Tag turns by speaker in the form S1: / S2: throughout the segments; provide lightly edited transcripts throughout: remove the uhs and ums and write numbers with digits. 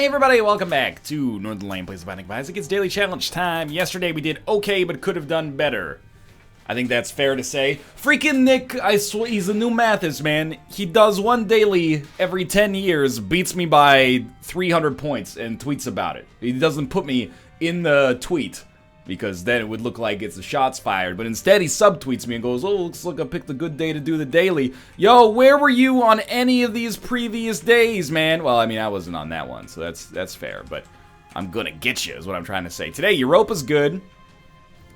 S1: Hey everybody, welcome back to Northern Lane Plays Binding of Isaac. It's daily challenge time. Yesterday we did okay, but could have done better. I think that's fair to say. Freaking Nick, I swear, he's a new Mathis, man. He does one daily every 10 years, beats me by 300 points, and tweets about it. He doesn't put me in the tweet, because then it would look like it's the shots fired. But instead, he subtweets me and goes, oh, looks like I picked a good day to do the daily. Yo, where were you on any of these previous days, man? Well, I mean, I wasn't on that one, so that's fair. But I'm gonna get you, is what I'm trying to say. Today, Europa's good.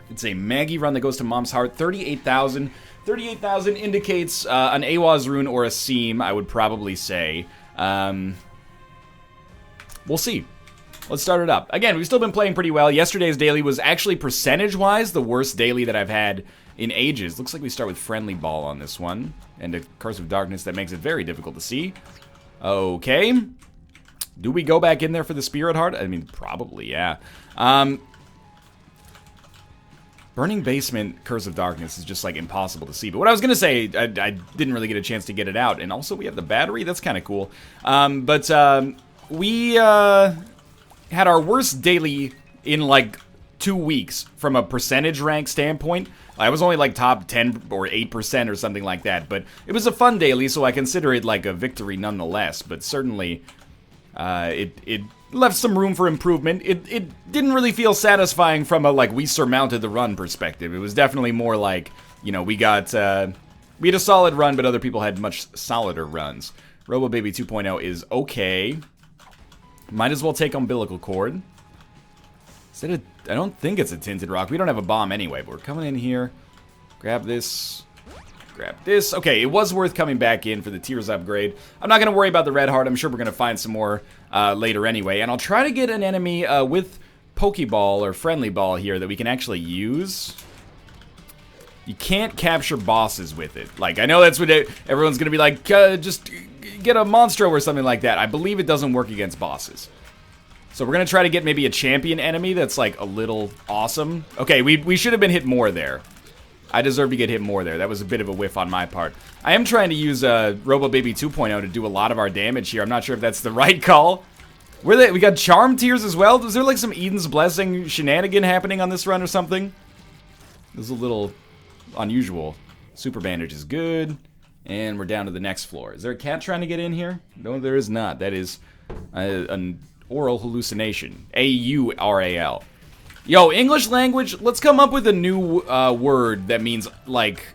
S1: It's a Maggie run that goes to Mom's Heart. 38,000. 38,000 indicates an Awaz rune or a seam, I would probably say. We'll see. Let's start it up. Again, we've still been playing pretty well. Yesterday's daily was actually percentage-wise the worst daily that I've had in ages. Looks like we start with Friendly Ball on this one. And a Curse of Darkness that makes it very difficult to see. Okay. Do we go back in there for the Spirit Heart? I mean, probably, yeah. Burning Basement, Curse of Darkness is just, like, impossible to see. But what I was going to say, I didn't really get a chance to get it out. And also, we have the battery. That's kind of cool. We had our worst daily in, like, 2 weeks from a percentage rank standpoint. I was only, like, top 10 or 8% or something like that. But it was a fun daily, so I consider it, like, a victory nonetheless. But certainly, it left some room for improvement. It didn't really feel satisfying from a, like, we surmounted the run perspective. It was definitely more like, you know, we had a solid run, but other people had much solider runs. Robo Baby 2.0 is okay. Might as well take Umbilical Cord. I don't think it's a Tinted Rock. We don't have a bomb anyway, but we're coming in here. Grab this. Grab this. Okay, it was worth coming back in for the Tears upgrade. I'm not going to worry about the Red Heart. I'm sure we're going to find some more later anyway. And I'll try to get an enemy with Pokeball or Friendly Ball here that we can actually use. You can't capture bosses with it. Like, I know that's what everyone's going to be like, just get a Monstro or something like that. I believe it doesn't work against bosses. So we're going to try to get maybe a champion enemy that's, like, a little awesome. Okay, we should have been hit more there. I deserve to get hit more there. That was a bit of a whiff on my part. I am trying to use Robo Baby 2.0 to do a lot of our damage here. I'm not sure if that's the right call. We got Charm Tears as well. Was there, like, some Eden's Blessing shenanigan happening on this run or something? This is a little unusual. Super Bandage is good. And we're down to the next floor. Is there a cat trying to get in here? No, there is not. That is an oral hallucination. A-U-R-A-L. Yo, English language, let's come up with a new word that means, like,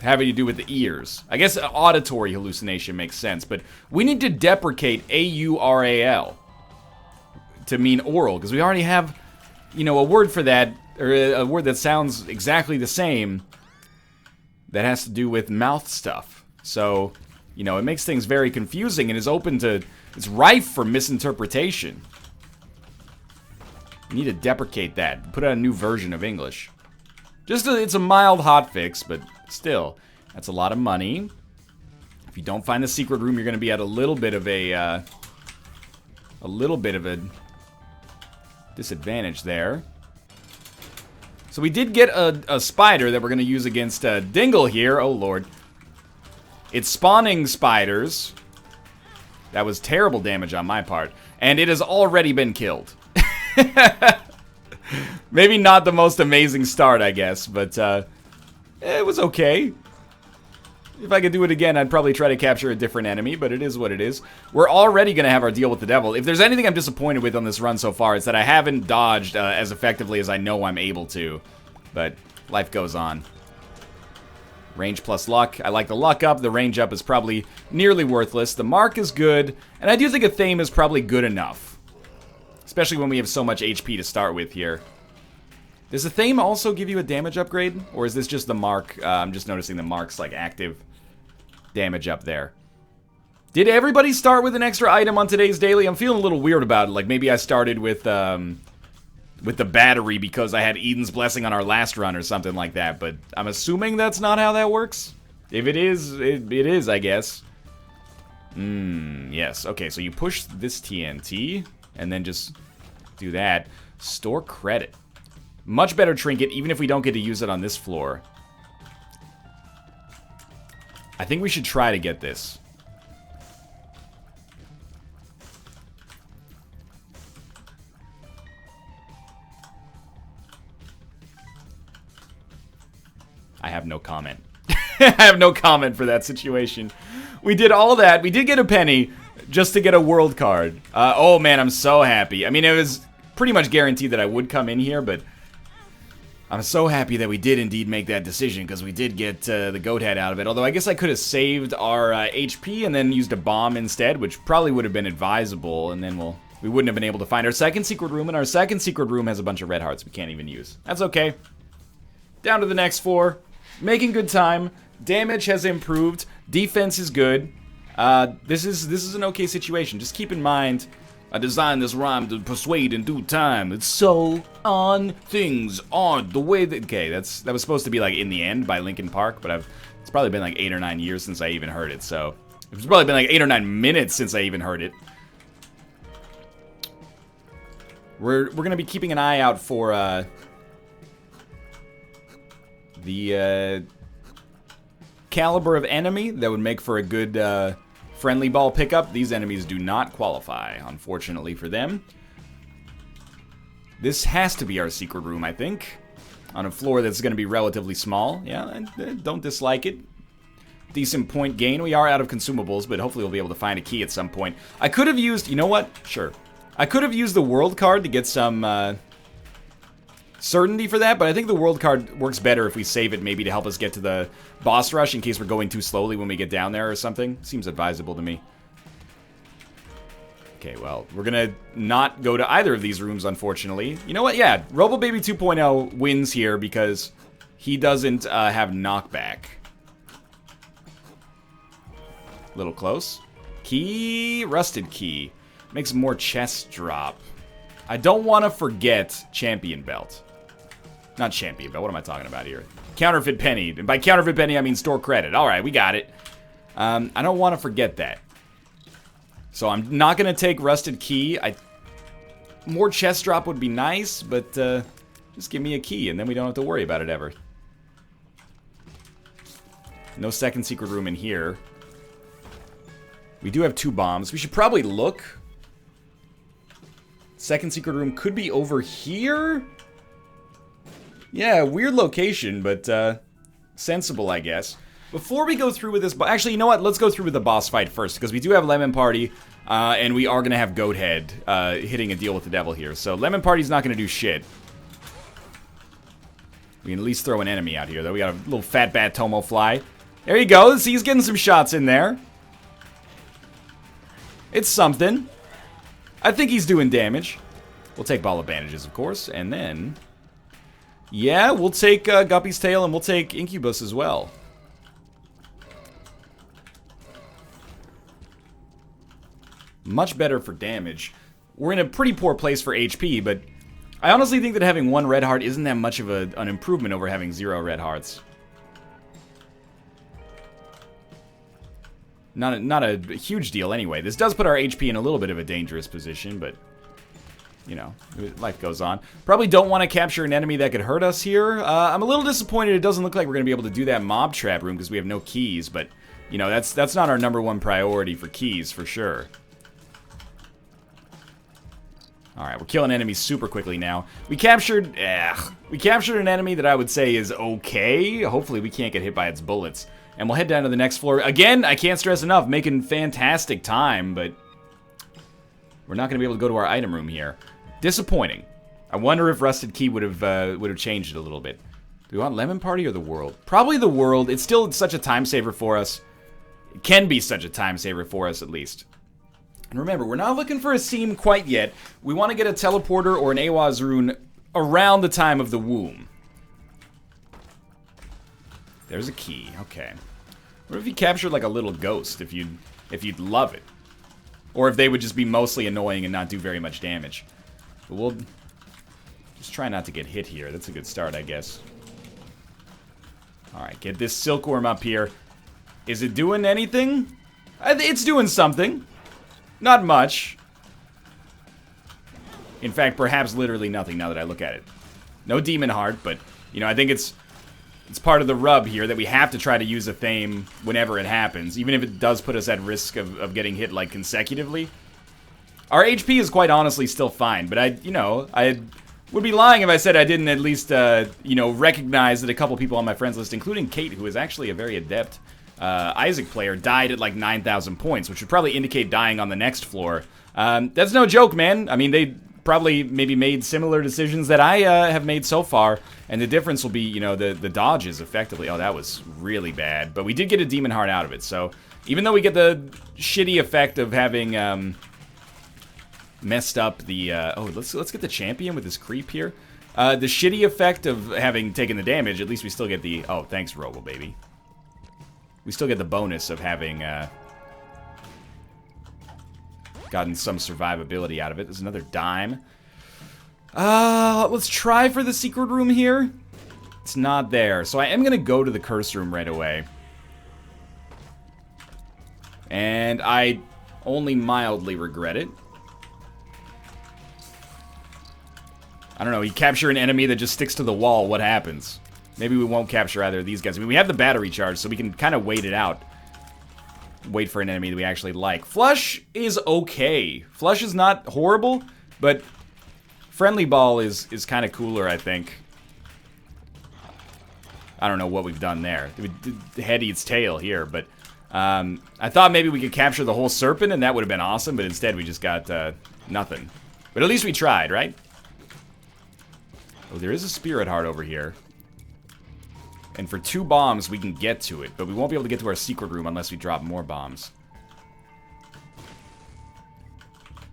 S1: having to do with the ears. I guess auditory hallucination makes sense, but we need to deprecate A-U-R-A-L to mean oral, because we already have, you know, a word for that, or a word that sounds exactly the same that has to do with mouth stuff. So, you know, it makes things very confusing and is open to, it's rife for misinterpretation. We need to deprecate that. Put out a new version of English. It's a mild hotfix, but still, that's a lot of money. If you don't find the secret room, you're going to be at a little bit of a disadvantage there. So we did get a spider that we're going to use against Dingle here. Oh, Lord. It's spawning spiders. That was terrible damage on my part. And it has already been killed. Maybe not the most amazing start, I guess, but it was okay. If I could do it again, I'd probably try to capture a different enemy, but it is what it is. We're already going to have our deal with the devil. If there's anything I'm disappointed with on this run so far, it's that I haven't dodged as effectively as I know I'm able to. But life goes on. Range plus luck. I like the luck up. The range up is probably nearly worthless. The mark is good, and I do think a theme is probably good enough. Especially when we have so much HP to start with here. Does the theme also give you a damage upgrade? Or is this just the mark? I'm just noticing the mark's, like, active damage up there. Did everybody start with an extra item on today's daily? I'm feeling a little weird about it. Like, maybe I started with the battery because I had Eden's Blessing on our last run or something like that. But I'm assuming that's not how that works. If it is, it is, I guess. Yes. Okay, so you push this TNT and then just do that. Store credit. Much better trinket, even if we don't get to use it on this floor. I think we should try to get this. have no comment. I have no comment for that situation. We did all that. We did get a penny just to get a world card. Oh man, I'm so happy. I mean, it was pretty much guaranteed that I would come in here, but I'm so happy that we did indeed make that decision, because we did get the goat head out of it. Although I guess I could have saved our HP and then used a bomb instead, which probably would have been advisable, and then we wouldn't have been able to find our second secret room, and our second secret room has a bunch of red hearts we can't even use. That's okay. Down to the next floor. Making good time. Damage has improved. Defense is good. This is an okay situation. Just keep in mind, I designed this rhyme to persuade in due time. It's so on, things aren't the way that... Okay, that was supposed to be like In the End by Linkin Park, but it's probably been like 8 or 9 years since I even heard it, so... It's probably been like 8 or 9 minutes since I even heard it. We're gonna be keeping an eye out for, the, caliber of enemy that would make for a good, friendly ball pickup. These enemies do not qualify, unfortunately for them. This has to be our secret room, I think. On a floor that's going to be relatively small. Yeah, I don't dislike it. Decent point gain. We are out of consumables, but hopefully we'll be able to find a key at some point. I could have used... You know what? Sure. I could have used the world card to get some certainty for that, but I think the world card works better if we save it maybe to help us get to the boss rush in case we're going too slowly when we get down there or something. Seems advisable to me. Okay, well, we're gonna not go to either of these rooms, unfortunately. You know what? Yeah, RoboBaby 2.0 wins here because he doesn't have knockback. Little close. Key, rusted key. Makes more chest drop. I don't want to forget champion belt. Not champion belt, what am I talking about here? Counterfeit penny. And by counterfeit penny, I mean store credit. Alright, we got it. I don't want to forget that. So I'm not going to take rusted key. More chest drop would be nice, but just give me a key and then we don't have to worry about it ever. No second secret room in here. We do have 2 bombs. We should probably look. Second secret room could be over here. Yeah, weird location, but sensible, I guess. Before we go through with this... Actually, you know what? Let's go through with the boss fight first, because we do have Lemon Party, and we are going to have Goat Head hitting a deal with the devil here. So Lemon Party's not going to do shit. We can at least throw an enemy out here, though. We got a little fat bat Tomo fly. There you go. See, he's getting some shots in there. It's something. I think he's doing damage. We'll take Ball of Bandages, of course, and then... Yeah, we'll take Guppy's Tail, and we'll take Incubus as well. Much better for damage. We're in a pretty poor place for HP, but I honestly think that having 1 red heart isn't that much of an improvement over having 0 red hearts. Not a huge deal anyway. This does put our HP in a little bit of a dangerous position, but... You know, life goes on. Probably don't want to capture an enemy that could hurt us here. I'm a little disappointed it doesn't look like we're going to be able to do that mob trap room because we have no keys, but, you know, that's not our #1 priority for keys, for sure. Alright, we're killing enemies super quickly now. We captured an enemy that I would say is okay. Hopefully we can't get hit by its bullets. And we'll head down to the next floor. Again, I can't stress enough, making fantastic time, but... We're not going to be able to go to our item room here. Disappointing. I wonder if Rusted Key would have changed it a little bit. Do we want Lemon Party or the World? Probably the World. It's still such a time saver for us. It can be such a time saver for us, at least. And remember, we're not looking for a seam quite yet. We want to get a teleporter or an Awaz rune around the time of the womb. There's a key. Okay. What if you captured like a little ghost? If you'd love it. Or if they would just be mostly annoying and not do very much damage. But we'll just try not to get hit here. That's a good start, I guess. Alright, get this silkworm up here. Is it doing anything? It's doing something. Not much. In fact, perhaps literally nothing now that I look at it. No demon heart, but, you know, I think it's part of the rub here that we have to try to use a Thame whenever it happens, even if it does put us at risk of getting hit, like, consecutively. Our HP is quite honestly still fine, but I Would be lying if I said I didn't at least, you know, recognize that a couple people on my friends list, including Kate, who is actually a very adept Isaac player, died at like 9,000 points, which would probably indicate dying on the next floor. That's no joke, man. I mean, they probably maybe made similar decisions that I have made so far, and the difference will be, you know, the dodges effectively. Oh, that was really bad, but we did get a demon heart out of it, so even though we get the shitty effect of having messed up the oh, let's get the champion with this creep here. The shitty effect of having taken the damage, at least we still get the, oh, thanks Robo baby, we still get the bonus of having gotten some survivability out of it. There's another dime. Let's try for the secret room here. It's not there, so I am gonna go to the curse room right away. And I only mildly regret it. I don't know, you capture an enemy that just sticks to the wall, what happens? Maybe we won't capture either of these guys. I mean, we have the battery charge, so we can kind of wait it out. Wait for an enemy that we actually like. Flush is okay. Flush is not horrible, but Friendly Ball is kind of cooler, I think. I don't know what we've done there. The head eats tail here, but I thought maybe we could capture the whole serpent, and that would have been awesome, but instead we just got nothing. But at least we tried, right? Oh, there is a spirit heart over here. And for 2 bombs, we can get to it, but we won't be able to get to our secret room unless we drop more bombs.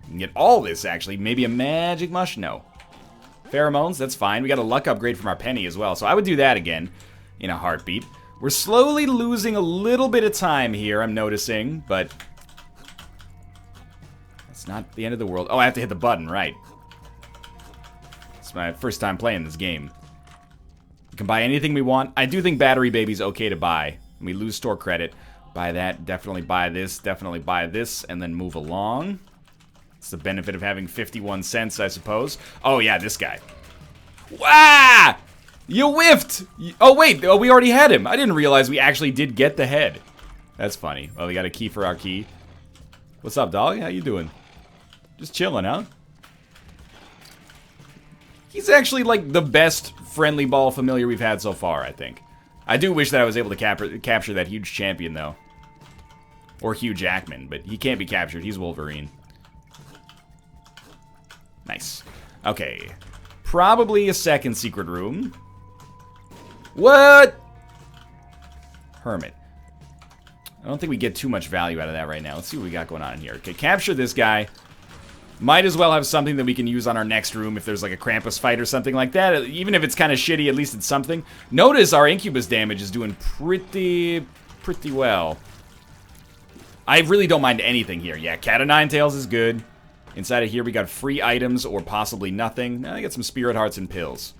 S1: We can get all this, actually. Maybe a magic mush? No. Pheromones? That's fine. We got a luck upgrade from our penny as well, so I would do that again in a heartbeat. We're slowly losing a little bit of time here, I'm noticing, but it's not the end of the world. Oh, I have to hit the button, right. It's my first time playing this game. We can buy anything we want. I do think Battery Baby's okay to buy. We lose store credit. Buy that, definitely buy this, and then move along. It's the benefit of having 51 cents, I suppose. Oh, yeah, this guy. Wah! You whiffed! Oh, wait, oh, we already had him. I didn't realize we actually did get the head. That's funny. Well, we got a key for our key. What's up, dog? How you doing? Just chilling, huh? He's actually, like, the best Friendly Ball familiar we've had so far, I think. I do wish that I was able to capture that huge champion, though. Or Hugh Jackman, but he can't be captured. He's Wolverine. Nice. Okay. Probably a second secret room. What? Hermit. I don't think we get too much value out of that right now. Let's see what we got going on in here. Okay, capture this guy. Might as well have something that we can use on our next room if there's like a Krampus fight or something like that. Even if it's kind of shitty, at least it's something. Notice our Incubus damage is doing pretty well. I really don't mind anything here. Yeah, Cat of Nine Tails is good. Inside of here we got free items or possibly nothing. I got some Spirit Hearts and pills.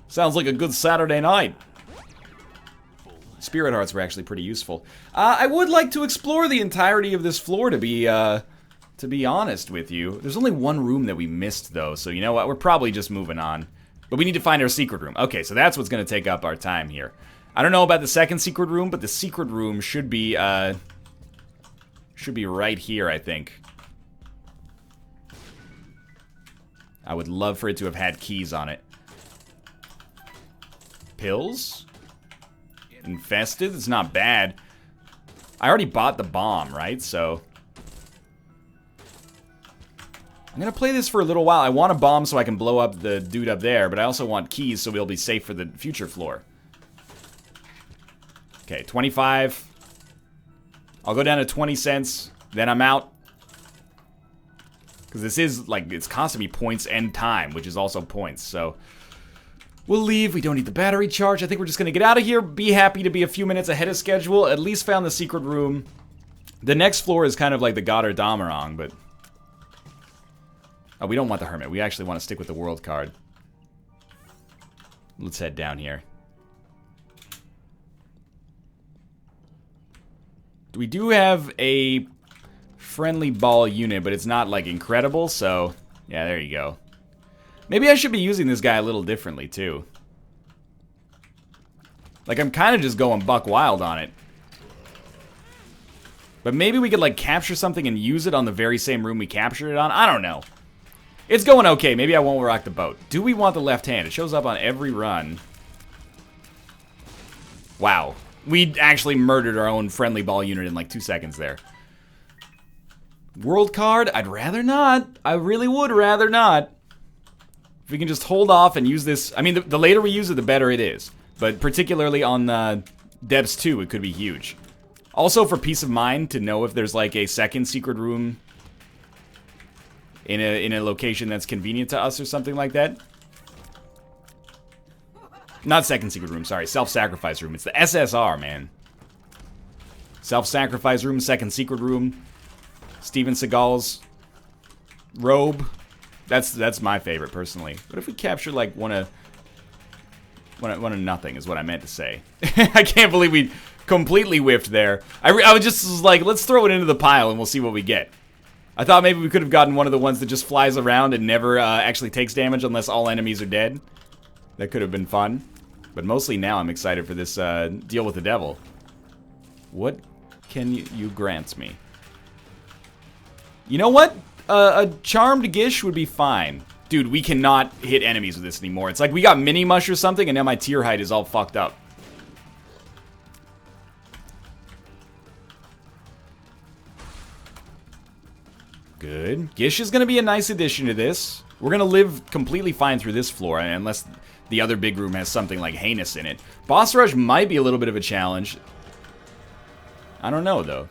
S1: Sounds like a good Saturday night. Spirit Hearts were actually pretty useful. I would like to explore the entirety of this floor to be honest with you. There's only one room that we missed, though, so you know what? We're probably just moving on. But we need to find our secret room. Okay, so that's what's going to take up our time here. I don't know about the second secret room, but the secret room should be right here, I think. I would love for it to have had keys on it. Pills? Infested? It's not bad. I already bought the bomb, right? So I'm gonna play this for a little while. I want a bomb so I can blow up the dude up there, but I also want keys so we'll be safe for the future floor. Okay, 25. I'll go down to 20 cents, then I'm out. Because this is, like, it's costing me points and time, which is also points, so we'll leave. We don't need the battery charge. I think we're just gonna get out of here. Be happy to be a few minutes ahead of schedule. At least found the secret room. The next floor is kind of like the Goddard Damarang, but oh, we don't want the Hermit. We actually want to stick with the World card. Let's head down here. We do have a Friendly Ball unit, but it's not, like, incredible, so yeah, there you go. Maybe I should be using this guy a little differently, too. Like, I'm kind of just going buck wild on it. But maybe we could, like, capture something and use it on the very same room we captured it on? I don't know. It's going okay. Maybe I won't rock the boat. Do we want the left hand? It shows up on every run. Wow. We actually murdered our own friendly ball unit in like 2 seconds there. World card? I'd rather not. I really would rather not. If we can just hold off and use this. I mean, the later we use it, the better it is. But particularly on Depths 2, it could be huge. Also for peace of mind to know if there's like a second secret room in a location that's convenient to us or something like that. Not second secret room, sorry. Self-sacrifice room. It's the SSR, man. Self-sacrifice room, second secret room. Steven Seagal's robe. That's my favorite, personally. What if we capture, like, one of nothing is what I meant to say. I can't believe we completely whiffed there. I was like, let's throw it into the pile and we'll see what we get. I thought maybe we could have gotten one of the ones that just flies around and never actually takes damage unless all enemies are dead. That could have been fun. But mostly now I'm excited for this deal with the devil. What can you grant me? You know what? A charmed Gish would be fine. Dude, we cannot hit enemies with this anymore. It's like we got mini mush or something and now my tier height is all fucked up. Good. Gish is going to be a nice addition to this. We're going to live completely fine through this floor unless the other big room has something like heinous in it. Boss rush might be a little bit of a challenge. I don't know, though.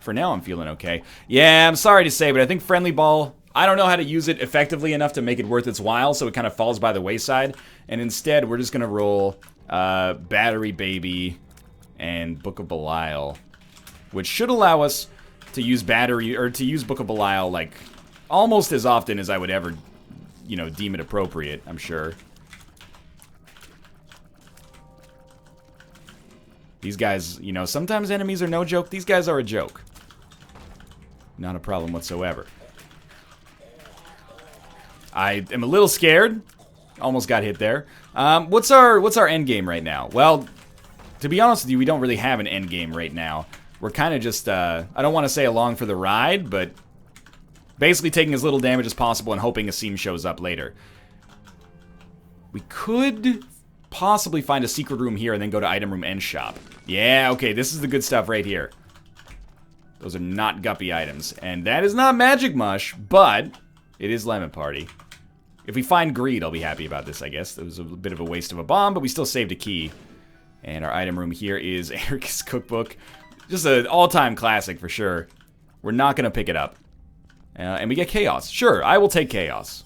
S1: For now, I'm feeling okay. Yeah, I'm sorry to say, but I think Friendly Ball, I don't know how to use it effectively enough to make it worth its while, so it kind of falls by the wayside. And instead, we're just going to roll Battery Baby and Book of Belial, which should allow us to use Book of Belial, like, almost as often as I would ever, you know, deem it appropriate, I'm sure. These guys, you know, sometimes enemies are no joke. These guys are a joke. Not a problem whatsoever. I am a little scared. Almost got hit there. What's our end game right now? Well, to be honest with you, we don't really have an end game right now. We're kind of just, I don't want to say along for the ride, but basically taking as little damage as possible and hoping a seam shows up later. We could possibly find a secret room here and then go to item room and shop. Yeah, okay, this is the good stuff right here. Those are not guppy items. And that is not magic mush, but it is lemon party. If we find greed, I'll be happy about this, I guess. That was a bit of a waste of a bomb, but we still saved a key. And our item room here is Eric's cookbook. Just an all-time classic for sure. We're not going to pick it up. And we get chaos. Sure, I will take chaos.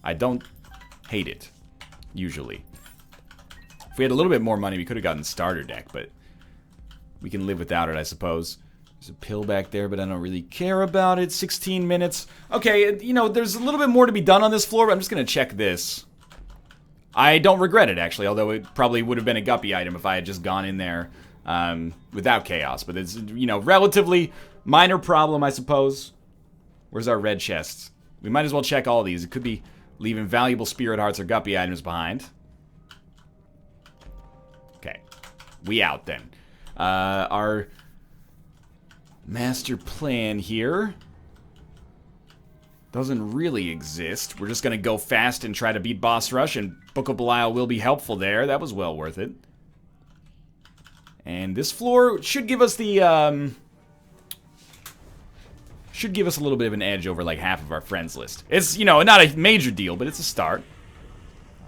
S1: I don't hate it, usually. If we had a little bit more money, we could have gotten starter deck, but we can live without it, I suppose. There's a pill back there, but I don't really care about it. 16 minutes. Okay, you know, there's a little bit more to be done on this floor, but I'm just going to check this. I don't regret it, actually, although it probably would have been a guppy item if I had just gone in there without chaos. But it's, you know, relatively minor problem, I suppose. Where's our red chests? We might as well check all these. It could be leaving valuable spirit hearts or guppy items behind. Okay. We out, then. Our master plan here doesn't really exist. We're just going to go fast and try to beat Boss Rush, and Book of Belial will be helpful there. That was well worth it. And this floor should give us the, should give us a little bit of an edge over, like, half of our friends list. It's, you know, not a major deal, but it's a start.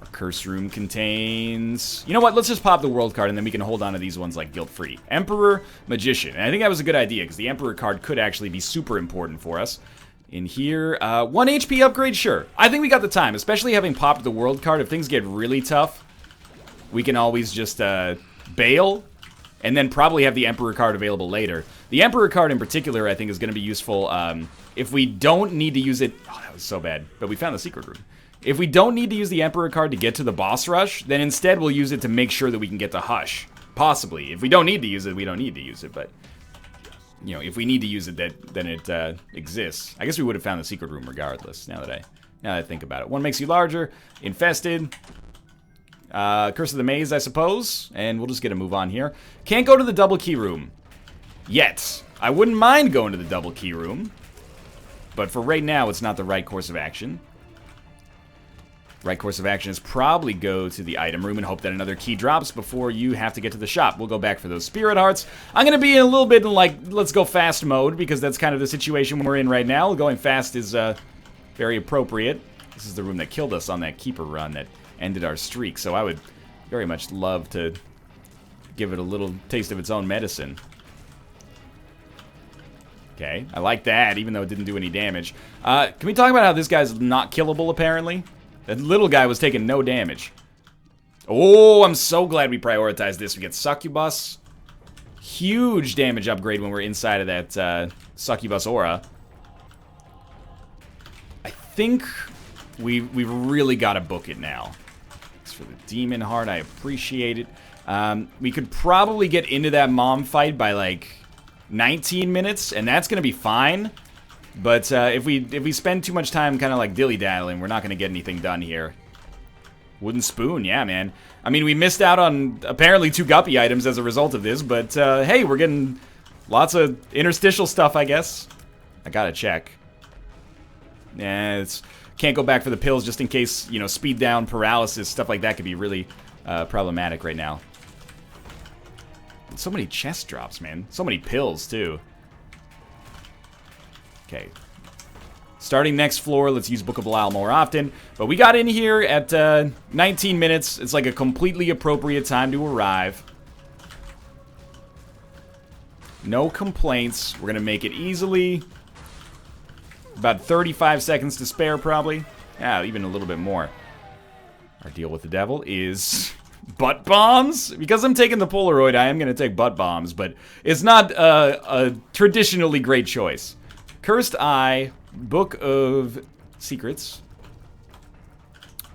S1: Our curse room contains... You know what? Let's just pop the world card, and then we can hold on to these ones, like, guilt-free. Emperor, Magician. And I think that was a good idea, because the Emperor card could actually be super important for us. In here, 1 HP upgrade, sure. I think we got the time, especially having popped the world card. If things get really tough, we can always just bail, and then probably have the Emperor card available later. The Emperor card in particular, I think, is going to be useful if we don't need to use it. Oh, that was so bad. But we found the secret room. If we don't need to use the Emperor card to get to the boss rush, then instead we'll use it to make sure that we can get to Hush. Possibly. If we don't need to use it, we don't need to use it, but... You know, if we need to use it, then it exists. I guess we would have found the secret room regardless, now that I think about it. One makes you larger, infested, Curse of the Maze, I suppose, and we'll just get a move on here. Can't go to the double key room yet. I wouldn't mind going to the double key room. But for right now, it's not the right course of action. Right course of action is probably go to the item room and hope that another key drops before you have to get to the shop. We'll go back for those spirit hearts. I'm going to be in a little bit in, like, let's go fast mode, because that's kind of the situation we're in right now. Going fast is very appropriate. This is the room that killed us on that keeper run that ended our streak, so I would very much love to give it a little taste of its own medicine. Okay, I like that, even though it didn't do any damage. Can we talk about how this guy's not killable, apparently? That little guy was taking no damage. Oh, I'm so glad we prioritized this. We get Succubus. Huge damage upgrade when we're inside of that Succubus aura. I think we've really got to book it now. Thanks for the Demon Heart. I appreciate it. We could probably get into that mom fight by like 19 minutes, and that's going to be fine. But if we spend too much time kind of like dilly-daddling, we're not going to get anything done here. Wooden spoon, yeah, man. I mean, we missed out on apparently 2 guppy items as a result of this, but hey, we're getting lots of interstitial stuff, I guess. I gotta check. Yeah, can't go back for the pills just in case, you know, speed down, paralysis, stuff like that could be really problematic right now. So many chest drops, man. So many pills, too. Okay. Starting next floor, let's use Book of Belial more often. But we got in here at 19 minutes. It's like a completely appropriate time to arrive. No complaints. We're going to make it easily. About 35 seconds to spare, probably. Yeah, even a little bit more. Our deal with the devil is butt bombs. Because I'm taking the Polaroid, I am going to take butt bombs. But it's not a traditionally great choice. Cursed Eye, Book of Secrets.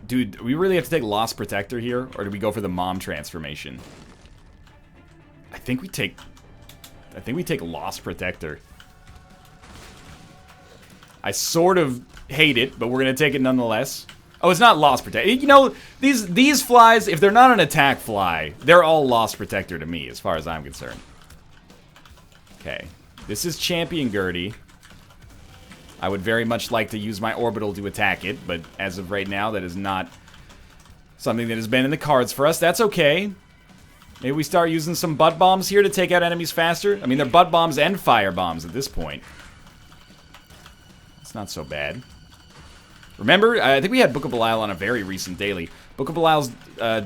S1: Dude, do we really have to take Lost Protector here? Or do we go for the mom transformation? I think we take Lost Protector. I sort of hate it, but we're going to take it nonetheless. Oh, it's not Lost Protector. You know, these flies, if they're not an attack fly, they're all Lost Protector to me, as far as I'm concerned. Okay. This is Champion Gertie. I would very much like to use my orbital to attack it, but as of right now, that is not something that has been in the cards for us. That's okay. Maybe we start using some butt bombs here to take out enemies faster. I mean, they're butt bombs and fire bombs at this point. It's not so bad. Remember, I think we had Book of Belial on a very recent daily. Book of Belial's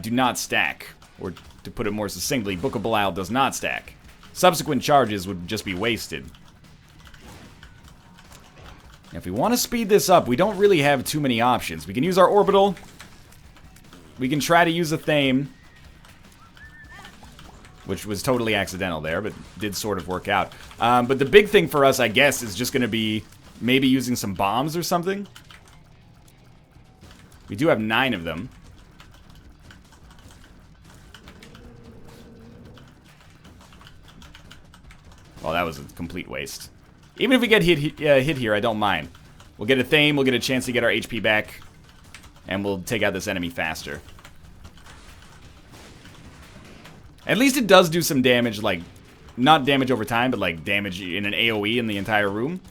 S1: do not stack. Or, to put it more succinctly, Book of Belial does not stack. Subsequent charges would just be wasted. If we want to speed this up, we don't really have too many options. We can use our orbital. We can try to use a Thame. Which was totally accidental there, but did sort of work out. But the big thing for us, I guess, is just going to be maybe using some bombs or something. We do have 9 of them. Well, that was a complete waste. Even if we get hit here, I don't mind. We'll get a Thame, we'll get a chance to get our HP back, and we'll take out this enemy faster. At least it does do some damage, like, not damage over time, but like damage in an AoE in the entire room.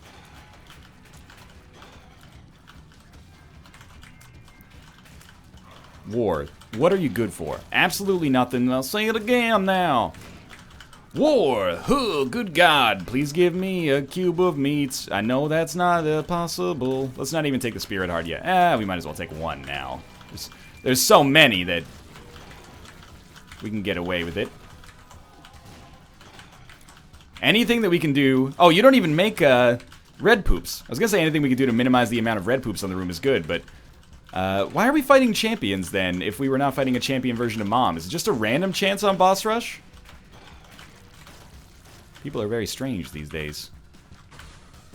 S1: War, what are you good for? Absolutely nothing. I'll say it again now. War, huh, good God, please give me a cube of meats. I know that's not possible. Let's not even take the Spirit Heart yet. We might as well take 1 now. There's so many that we can get away with it. Anything that we can do... Oh, you don't even make red poops. I was going to say anything we can do to minimize the amount of red poops on the room is good, but... why are we fighting champions, then, if we were not fighting a champion version of Mom? Is it just a random chance on boss rush? People are very strange these days.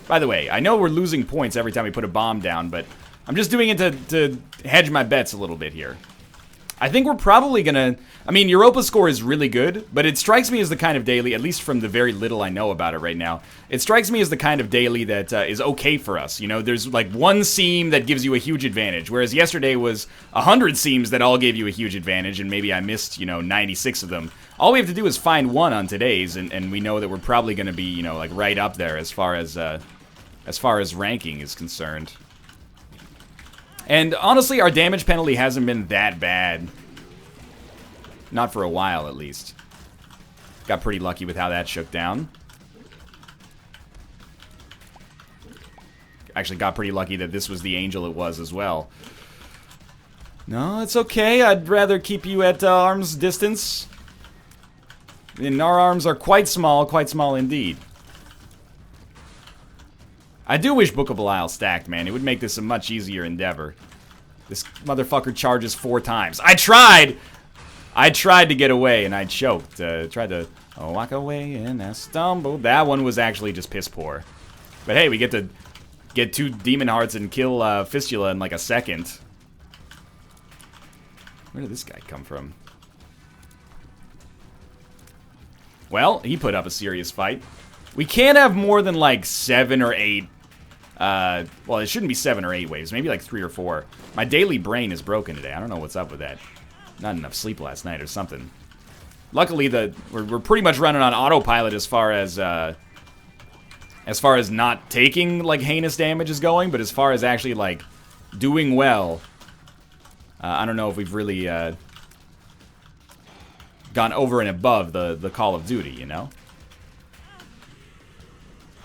S1: By the way, I know we're losing points every time we put a bomb down, but I'm just doing it to hedge my bets a little bit here. I think we're probably gonna... I mean, Europa score is really good, but it strikes me as the kind of daily, at least from the very little I know about it right now, it strikes me as the kind of daily that is okay for us. You know, there's like 1 seam that gives you a huge advantage, whereas yesterday was 100 seams that all gave you a huge advantage, and maybe I missed, you know, 96 of them. All we have to do is find 1 on today's, and we know that we're probably gonna be, you know, like right up there as far as as far as ranking is concerned. And honestly, our damage penalty hasn't been that bad. Not for a while, at least. Got pretty lucky with how that shook down. Actually got pretty lucky that this was the angel it was as well. No, it's okay. I'd rather keep you at arm's distance. And our arms are quite small indeed. I do wish Book of Belial stacked, man. It would make this a much easier endeavor. This motherfucker charges 4 times. I tried! I tried to get away and I choked. Tried to walk away and I stumbled. That one was actually just piss poor. But hey, we get to get 2 demon hearts and kill Fistula in like a second. Where did this guy come from? Well, he put up a serious fight. We can't have more than like 7 or 8. Well, it shouldn't be 7 or 8 waves. Maybe like 3 or 4. My daily brain is broken today. I don't know what's up with that. Not enough sleep last night or something. Luckily, we're pretty much running on autopilot as far as not taking like heinous damage is going, but as far as actually like doing well, I don't know if we've really gone over and above the Call of Duty, you know?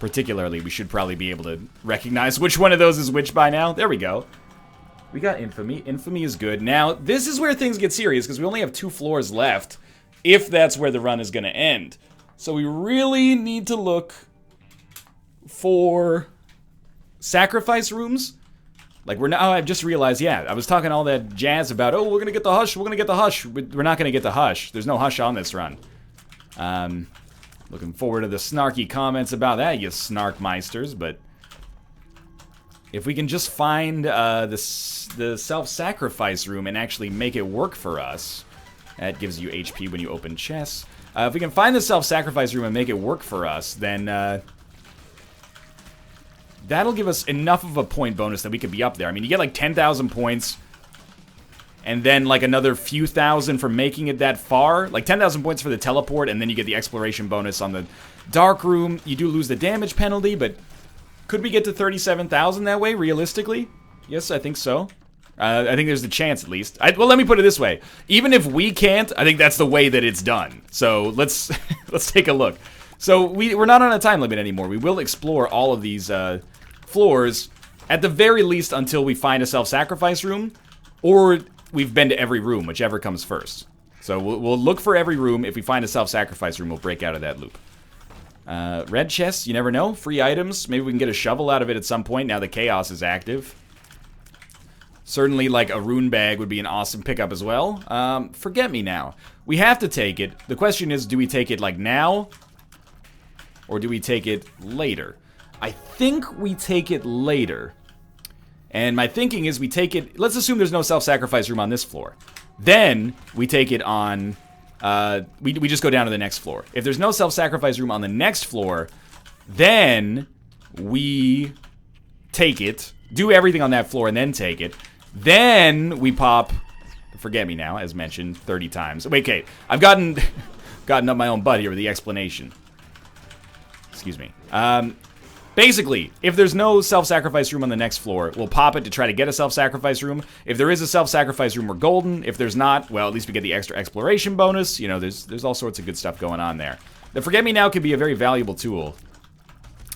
S1: Particularly, we should probably be able to recognize which one of those is which by now. There we go. We got Infamy. Infamy is good. Now, this is where things get serious, because we only have 2 floors left, if that's where the run is going to end. So we really need to look for sacrifice rooms. Like, I've just realized, yeah, I was talking all that jazz about, oh, we're going to get the hush, we're going to get the hush. We're not going to get the hush. There's no hush on this run. Looking forward to the snarky comments about that, you snarkmeisters, but if we can just find the self-sacrifice room and actually make it work for us, that gives you HP when you open chests. If we can find the self-sacrifice room and make it work for us, then that'll give us enough of a point bonus that we could be up there. I mean, you get like 10,000 points, and then like another few thousand for making it that far. Like 10,000 points for the teleport, and then you get the exploration bonus on the dark room. You do lose the damage penalty, but could we get to 37,000 that way, realistically? Yes, I think so. I think there's the chance, at least. Well, let me put it this way. Even if we can't, I think that's the way that it's done. So let's let's take a look. So we're not on a time limit anymore. We will explore all of these floors, at the very least, until we find a self-sacrifice room, or we've been to every room, whichever comes first. So we'll look for every room. If we find a self-sacrifice room, we'll break out of that loop. Red chests, you never know. Free items. Maybe we can get a shovel out of it at some point now that Chaos is active. Certainly, like, a rune bag would be an awesome pickup as well. Forget me now. We have to take it. The question is, do we take it, like, now? Or do we take it later? I think we take it later. And my thinking is we take it... Let's assume there's no self-sacrifice room on this floor. Then, we take it on... we just go down to the next floor. If there's no self-sacrifice room on the next floor, then we take it, do everything on that floor, and then take it. Then we pop... Forget me now, as mentioned 30 times. Wait, okay. I've gotten up my own butt here with the explanation. Excuse me. Basically, if there's no self-sacrifice room on the next floor, we'll pop it to try to get a self-sacrifice room. If there is a self-sacrifice room, we're golden. If there's not, well, at least we get the extra exploration bonus. You know, there's all sorts of good stuff going on there. The Forget Me Now could be a very valuable tool.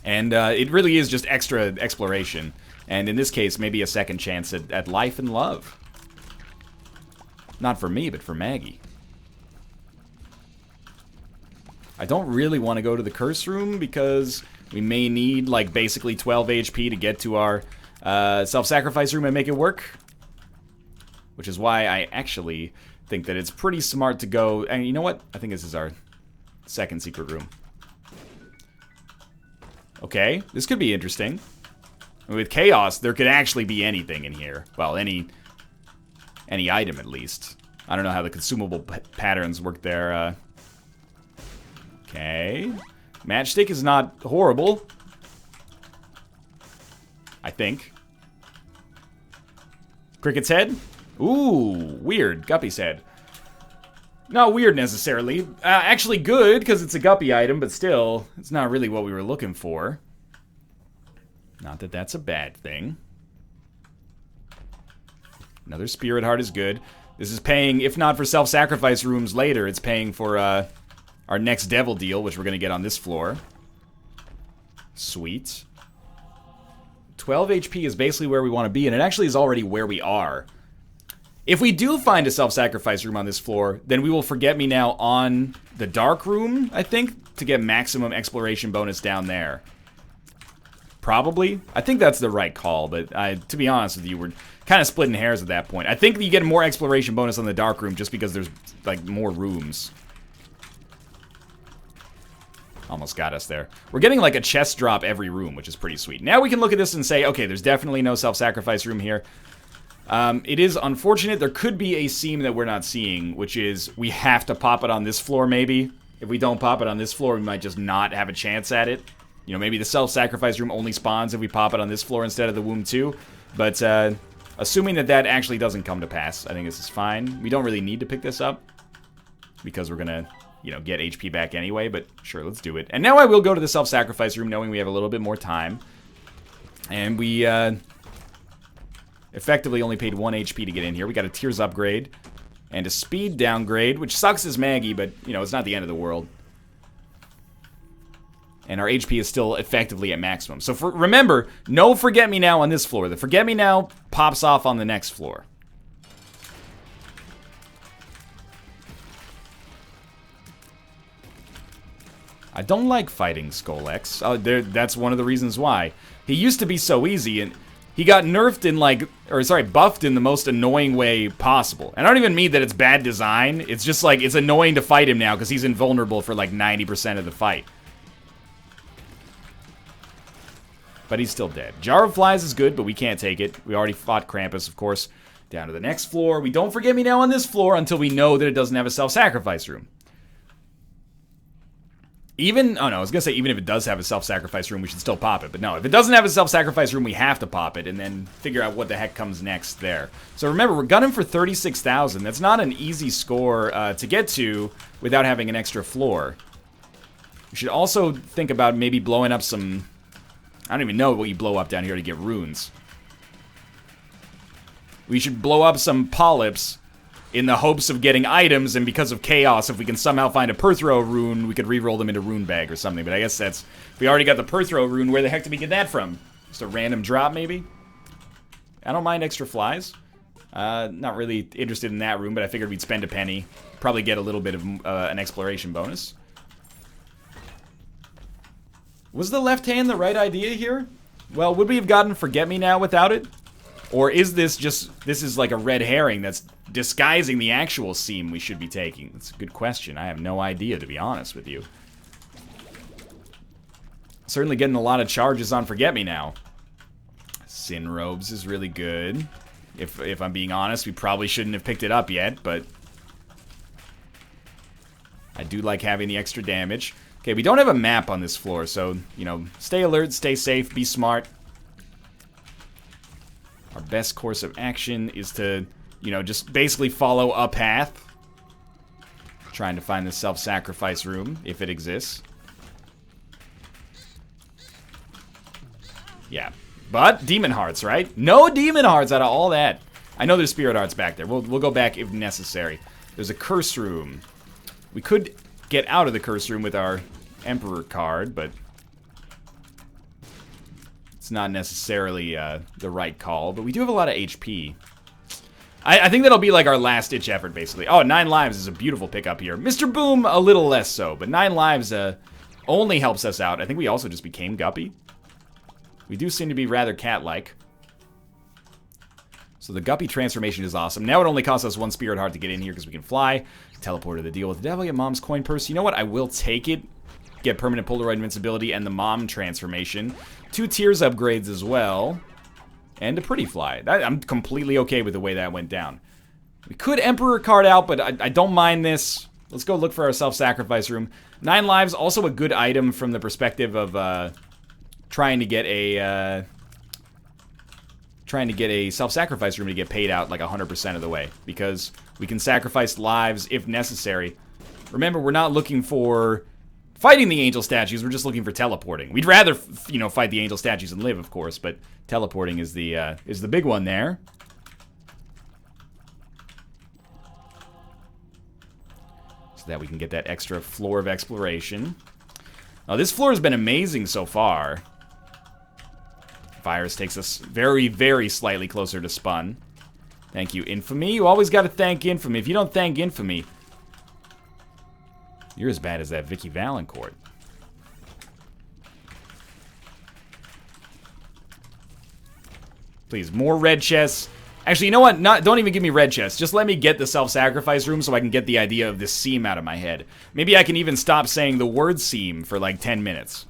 S1: And it really is just extra exploration. And in this case, maybe a second chance at life and love. Not for me, but for Maggie. I don't really want to go to the curse room because we may need, like, basically 12 HP to get to our self-sacrifice room and make it work. Which is why I actually think that it's pretty smart to go... And you know what? I think this is our second secret room. Okay, this could be interesting. With Chaos, there could actually be anything in here. Well, any item, at least. I don't know how the consumable patterns work there. Okay. Matchstick is not horrible. I think. Cricket's head? Ooh, weird. Guppy's head. Not weird, necessarily. Actually good, because it's a Guppy item, but still, it's not really what we were looking for. Not that that's a bad thing. Another Spirit Heart is good. This is paying, if not for self-sacrifice rooms later, it's paying for our next devil deal, which we're going to get on this floor. Sweet. 12 HP is basically where we want to be, and it actually is already where we are. If we do find a self-sacrifice room on this floor, then we will Forget Me Now on the dark room, I think, to get maximum exploration bonus down there. Probably. I think that's the right call, but to be honest with you, we're kind of splitting hairs at that point. I think you get more exploration bonus on the dark room just because there's, like, more rooms. Almost got us there. We're getting, like, a chest drop every room, which is pretty sweet. Now we can look at this and say, okay, there's definitely no self-sacrifice room here. It is unfortunate. There could be a seam that we're not seeing, which is we have to pop it on this floor, maybe. If we don't pop it on this floor, we might just not have a chance at it. You know, maybe the self-sacrifice room only spawns if we pop it on this floor instead of the womb 2. But, assuming that that actually doesn't come to pass, I think this is fine. We don't really need to pick this up because we're gonna, you know, get HP back anyway, but sure, let's do it. And now I will go to the self-sacrifice room knowing we have a little bit more time. And we, effectively only paid 1 HP to get in here. We got a Tears upgrade and a speed downgrade, which sucks as Maggie, but, you know, it's not the end of the world. And our HP is still effectively at maximum. So remember, no Forget Me Now on this floor. The Forget Me Now pops off on the next floor. I don't like fighting Skolex. That's one of the reasons why. He used to be so easy, and he got nerfed in, like, or sorry, buffed in the most annoying way possible. And I don't even mean that it's bad design. It's just, like, it's annoying to fight him now because he's invulnerable for, like, 90% of the fight. But he's still dead. Jar of Flies is good, but we can't take it. We already fought Krampus, of course. Down to the next floor. We don't Forget Me Now on this floor until we know that it doesn't have a self-sacrifice room. Even, oh no, I was gonna say even if it does have a self-sacrifice room, we should still pop it. But no, if it doesn't have a self-sacrifice room, we have to pop it and then figure out what the heck comes next there. So remember, we're gunning for 36,000. That's not an easy score to get to without having an extra floor. We should also think about maybe blowing up some... I don't even know what you blow up down here to get runes. We should blow up some polyps in the hopes of getting items, and because of chaos, if we can somehow find a Perthrow rune, we could re-roll them into rune bag or something. But I guess that's... If we already got the Perthrow rune, where the heck did we get that from? Just a random drop, maybe? I don't mind extra flies. Not really interested in that rune, but I figured we'd spend a penny. Probably get a little bit of an exploration bonus. Was the left hand the right idea here? Well, would we have gotten Forget Me Now without it? Or is this just... This is like a red herring that's disguising the actual seam we should be taking? That's a good question. I have no idea, to be honest with you. Certainly getting a lot of charges on Forget Me Now. Sin Robes is really good. If I'm being honest, we probably shouldn't have picked it up yet, but... I do like having the extra damage. Okay, we don't have a map on this floor, so, you know, stay alert, stay safe, be smart. Our best course of action is to, you know, just basically follow a path. Trying to find the self-sacrifice room, if it exists. Yeah. But, Demon Hearts, right? No Demon Hearts out of all that. I know there's Spirit Hearts back there. We'll go back if necessary. There's a Curse Room. We could get out of the Curse Room with our Emperor card, but it's not necessarily the right call. But we do have a lot of HP. I think that'll be like our last-ditch effort, basically. Oh, 9 lives is a beautiful pickup here. Mr. Boom, a little less so, but 9 lives only helps us out. I think we also just became Guppy. We do seem to be rather cat-like. So the Guppy transformation is awesome. Now it only costs us 1 Spirit Heart to get in here because we can fly. Teleport to the deal with the devil, get Mom's coin purse. You know what? I will take it. Get permanent Polaroid invincibility and the Mom transformation. 2 Tears upgrades as well. And a Pretty Fly. I'm completely okay with the way that went down. We could Emperor card out, but I don't mind this. Let's go look for our self-sacrifice room. 9 lives, also a good item from the perspective of trying to get a self-sacrifice room to get paid out like 100% of the way. Because we can sacrifice lives if necessary. Remember, we're not looking for fighting the angel statues. We're just looking for teleporting. We'd rather, you know, fight the angel statues and live, of course, but teleporting is the big one there. So that we can get that extra floor of exploration. Now, this floor has been amazing so far. Virus takes us very, very slightly closer to Spun. Thank you, Infamy. You always got to thank Infamy. If you don't thank Infamy, you're as bad as that Vicky Valancourt. Please, more red chests. Actually, you know what? Don't even give me red chests. Just let me get the self-sacrifice room so I can get the idea of this seam out of my head. Maybe I can even stop saying the word seam for like 10 minutes.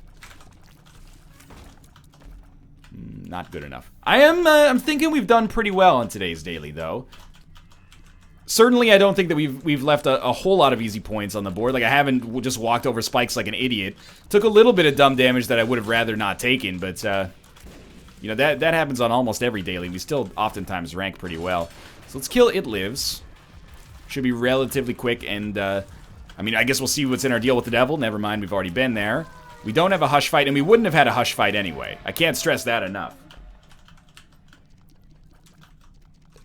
S1: Not good enough. I'm thinking we've done pretty well on today's daily, though. Certainly, I don't think that we've left a whole lot of easy points on the board. Like, I haven't just walked over spikes like an idiot. Took a little bit of dumb damage that I would have rather not taken, but, you know, that happens on almost every daily. We still oftentimes rank pretty well. So let's kill It Lives. Should be relatively quick, and, I mean, I guess we'll see what's in our deal with the devil. Never mind, we've already been there. We don't have a hush fight, and we wouldn't have had a hush fight anyway. I can't stress that enough.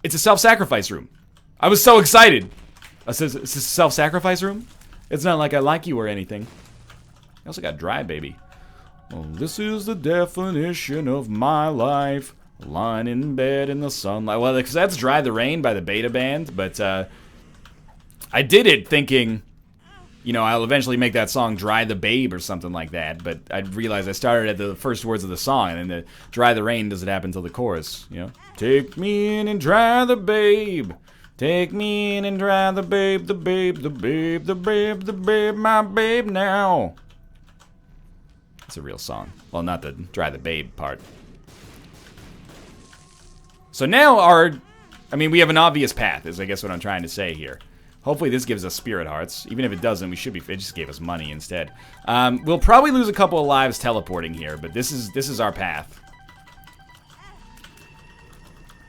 S1: It's a self-sacrifice room. I was so excited. It's a self-sacrifice room? It's not like I like you or anything. I also got Dry Baby. Well, this is the definition of my life. Lying in bed in the sunlight. Well, because that's Dry the Rain by the Beta Band, but I did it thinking, you know, I'll eventually make that song Dry the Babe or something like that, but I realized I started at the first words of the song, and then the Dry the Rain doesn't happen until the chorus, you know? Take me in and dry the babe. Take me in and dry the babe, the babe, the babe, the babe, the babe, my babe now. It's a real song. Well, not the dry the babe part. So now I mean, we have an obvious path, is I guess what I'm trying to say here. Hopefully this gives us spirit hearts. Even if it doesn't, we should be, it just gave us money instead. We'll probably lose a couple of lives teleporting here, but this is our path.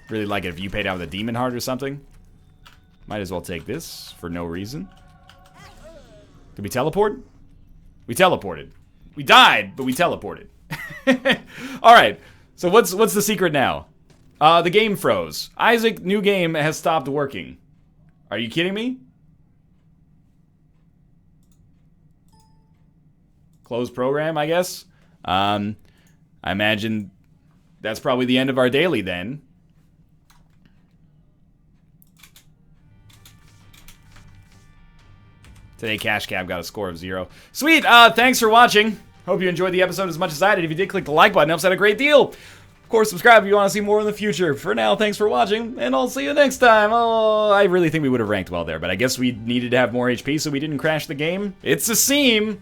S1: Really like it if you paid out with a demon heart or something. Might as well take this for no reason. Did we teleport? We teleported. We died, but we teleported. Alright, so what's the secret now? The game froze. Isaac, new game has stopped working. Are you kidding me? Close program, I guess. I imagine that's probably the end of our daily then. Today, Cash Cab got a score of 0. Sweet, thanks for watching. Hope you enjoyed the episode as much as I did. If you did, click the like button. It helps out a great deal. Of course, subscribe if you want to see more in the future. For now, thanks for watching, and I'll see you next time. Oh, I really think we would have ranked well there, but I guess we needed to have more HP so we didn't crash the game. It's a seam.